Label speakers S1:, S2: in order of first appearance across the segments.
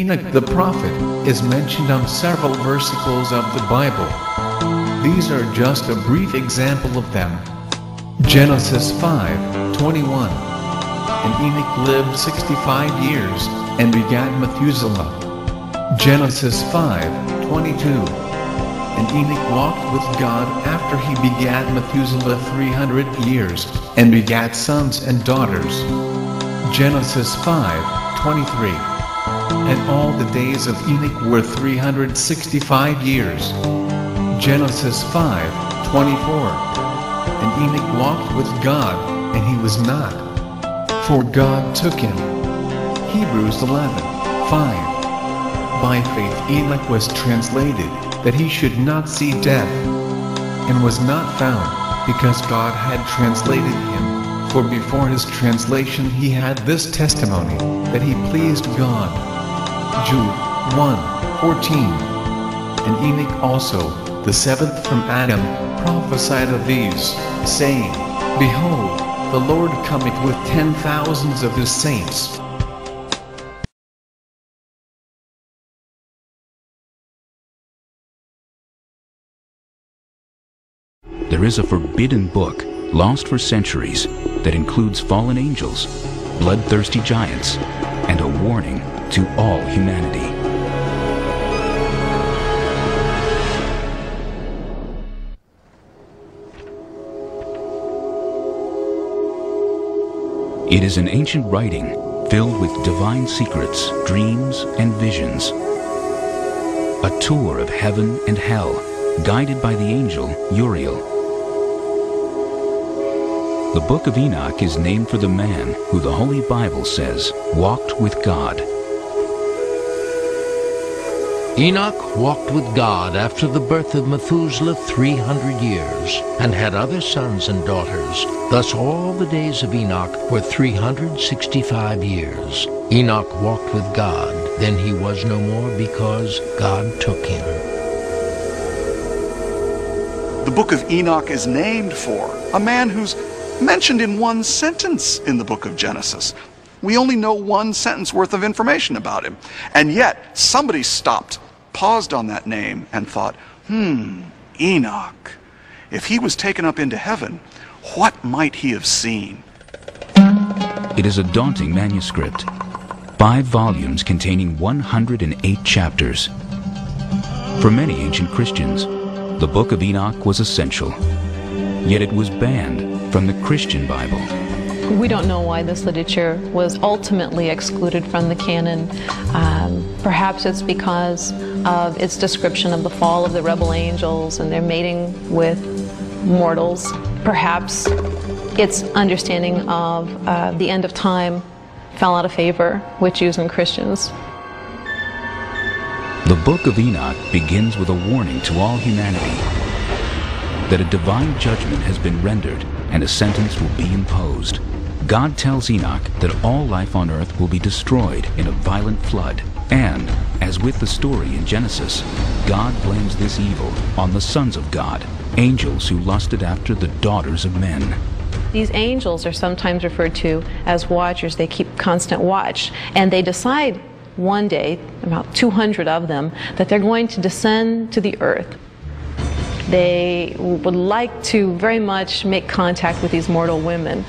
S1: Enoch the prophet is mentioned on several versicles of the Bible. These are just a brief example of them. Genesis 5:21. And Enoch lived 65 years, and begat Methuselah. Genesis 5:22. And Enoch walked with God after he begat Methuselah 300 years, and begat sons and daughters. Genesis 5:23. And all the days of Enoch were 365 years. Genesis 5:24. And Enoch walked with God, and he was not, for God took him. Hebrews 11:5. By faith Enoch was translated, that he should not see death, and was not found, because God had translated him. For before his translation he had this testimony, that he pleased God. Jude 1:14. And Enoch also, the seventh from Adam, prophesied of these, saying, Behold, the Lord cometh with 10,000s of his saints.
S2: There is a forbidden book, lost for centuries, that includes fallen angels, bloodthirsty giants, and a warning to all humanity. It is an ancient writing filled with divine secrets, dreams, and visions. A tour of heaven and hell, guided by the angel Uriel. The Book of Enoch is named for the man who the Holy Bible says walked with God.
S3: Enoch walked with God after the birth of Methuselah 300 years, and had other sons and daughters. Thus all the days of Enoch were 365 years. Enoch walked with God, then he was no more, because God took him.
S4: The book of Enoch is named for a man who's mentioned in one sentence in the book of Genesis. We only know one sentence worth of information about him. And yet, somebody stopped, paused on that name, and thought, Enoch. If he was taken up into heaven, what might he have seen?
S2: It is a daunting manuscript. 5 volumes containing 108 chapters. For many ancient Christians, the Book of Enoch was essential. Yet it was banned from the Christian Bible.
S5: We don't know why this literature was ultimately excluded from the canon. Perhaps it's because of its description of the fall of the rebel angels and their mating with mortals. Perhaps its understanding of the end of time fell out of favor with Jews and Christians.
S2: The Book of Enoch begins with a warning to all humanity that a divine judgment has been rendered and a sentence will be imposed. God tells Enoch that all life on earth will be destroyed in a violent flood. And, as with the story in Genesis, God blames this evil on the sons of God, angels who lusted after the daughters of men.
S5: These angels are sometimes referred to as watchers. They keep constant watch, and they decide one day, about 200 of them, that they're going to descend to the earth. They would like to very much make contact with these mortal women.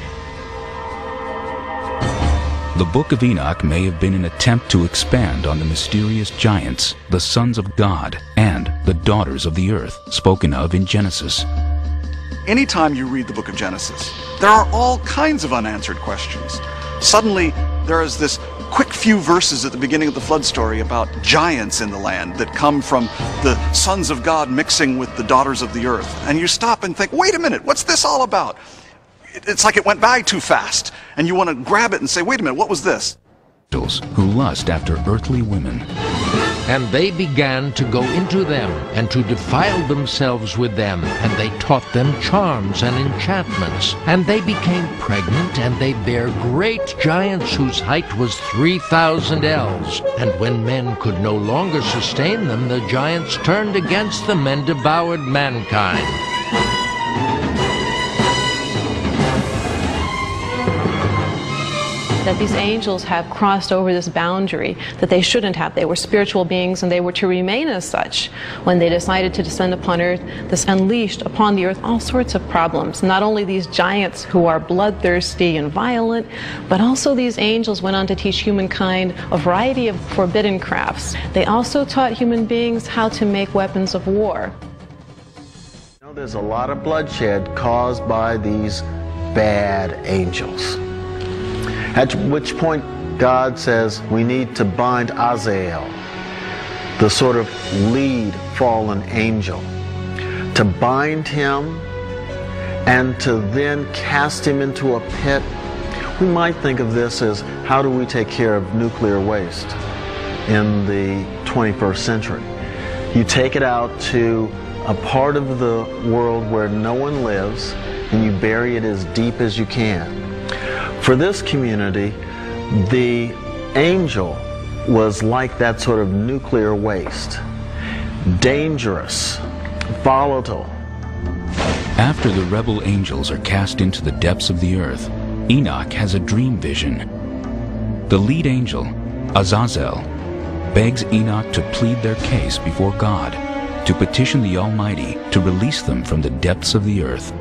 S2: The Book of Enoch may have been an attempt to expand on the mysterious giants, the sons of God, and the daughters of the earth, spoken of in Genesis.
S4: Anytime you read the book of Genesis, there are all kinds of unanswered questions. Suddenly, there is this quick few verses at the beginning of the flood story about giants in the land that come from the sons of God mixing with the daughters of the earth. And you stop and think, wait a minute, what's this all about? It's like it went by too fast. And you want to grab it and say, wait a minute, what was this?
S2: Who lust after earthly women.
S3: And they began to go into them, and to defile themselves with them, and they taught them charms and enchantments. And they became pregnant, and they bare great giants whose height was 3,000 ells. And when men could no longer sustain them, the giants turned against them and devoured mankind.
S5: that these angels have crossed over this boundary that they shouldn't have. They were spiritual beings and they were to remain as such. When they decided to descend upon earth, this unleashed upon the earth all sorts of problems. Not only these giants who are bloodthirsty and violent, but also these angels went on to teach humankind a variety of forbidden crafts. They also taught human beings how to make weapons of war.
S6: There's a lot of bloodshed caused by these bad angels. At which point God says we need to bind Azazel, the sort of lead fallen angel, to bind him and to then cast him into a pit. We might think of this as, how do we take care of nuclear waste in the 21st century? You take it out to a part of the world where no one lives, and you bury it as deep as you can. For this community, the angel was like that sort of nuclear waste. Dangerous, volatile.
S2: After the rebel angels are cast into the depths of the earth, Enoch has a dream vision. The lead angel, Azazel, begs Enoch to plead their case before God, to petition the Almighty to release them from the depths of the earth.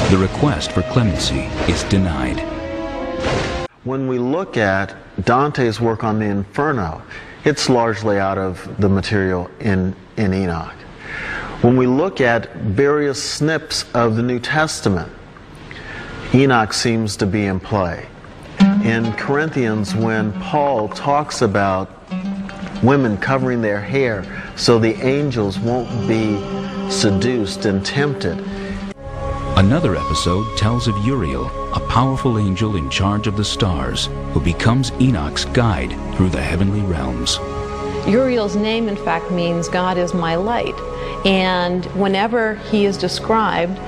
S2: The request for clemency is denied.
S6: When we look at Dante's work on the Inferno, it's largely out of the material in Enoch. When we look at various snips of the New Testament, Enoch seems to be in play. In Corinthians, when Paul talks about women covering their hair so the angels won't be seduced and tempted.
S2: Another episode tells of Uriel, a powerful angel in charge of the stars, who becomes Enoch's guide through the heavenly realms.
S5: Uriel's name, in fact, means God is my light. And whenever he is described,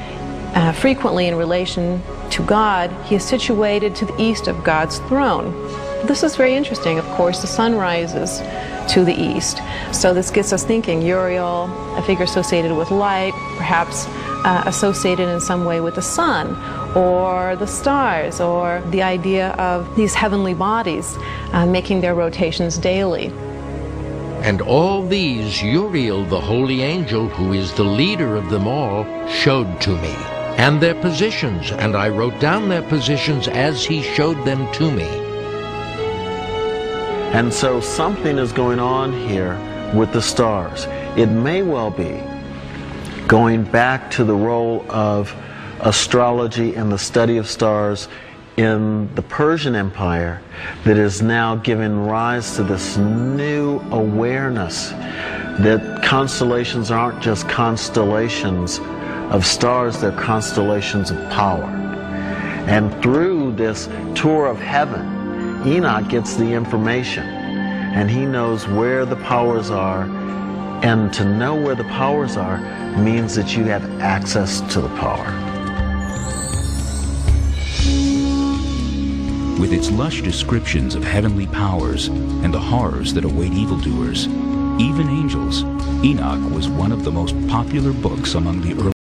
S5: frequently in relation to God, he is situated to the east of God's throne. This is very interesting. Of course, the sun rises to the east. So this gets us thinking, Uriel, a figure associated with light, perhaps associated in some way with the sun, or the stars, or the idea of these heavenly bodies making their rotations daily.
S3: And all these Uriel, the holy angel, who is the leader of them all, showed to me, and their positions, and I wrote down their positions as he showed them to me.
S6: And so something is going on here with the stars. It may well be going back to the role of astrology and the study of stars in the Persian Empire that is now giving rise to this new awareness that constellations aren't just constellations of stars, they're constellations of power. And through this tour of heaven, Enoch gets the information, and he knows where the powers are, and to know where the powers are means that you have access to the power.
S2: With its lush descriptions of heavenly powers and the horrors that await evildoers, even angels, Enoch was one of the most popular books among the early